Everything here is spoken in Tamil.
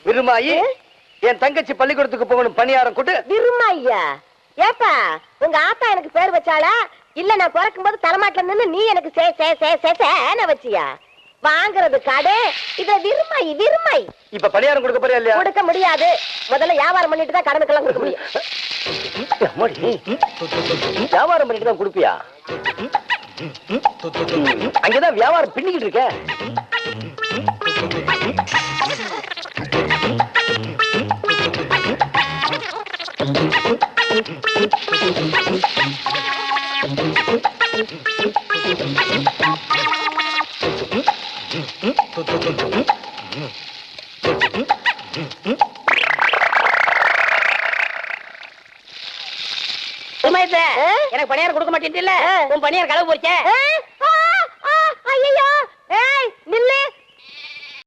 விருமாயி என் தங்கச்சி பள்ளிக்கூடத்துக்கு போகணும் பணியாரம் கூட்டு. விருமாய்யா? ஏப்பா உங்க ஆத்தா எனக்கு பேர் வச்சாளா இல்ல நான் பிறக்கும் போது தலைமாட்டில நின்னு நீ எனக்கு வச்சியா? வாங்குறது கடை இத விருமாய் விருமாய். இப்ப பணியாரம் கொடுக்க போறியா இல்லையா? கொடுக்க முடியாது. முதல்ல வியாபாரம் பண்ணிட்டு தான் கடனுக்கெல்லாம் கொடுக்க முடியும். வியாபாரம் பண்ணிட்டு தான் கொடுப்பியா? அங்கதான் வியாபாரம் பின்னிக்கிட்டு இருக்க. எனக்கு பணியாரம் கொடுக்க மாட்டேன். உன் பணியாரம் களவு போச்சே.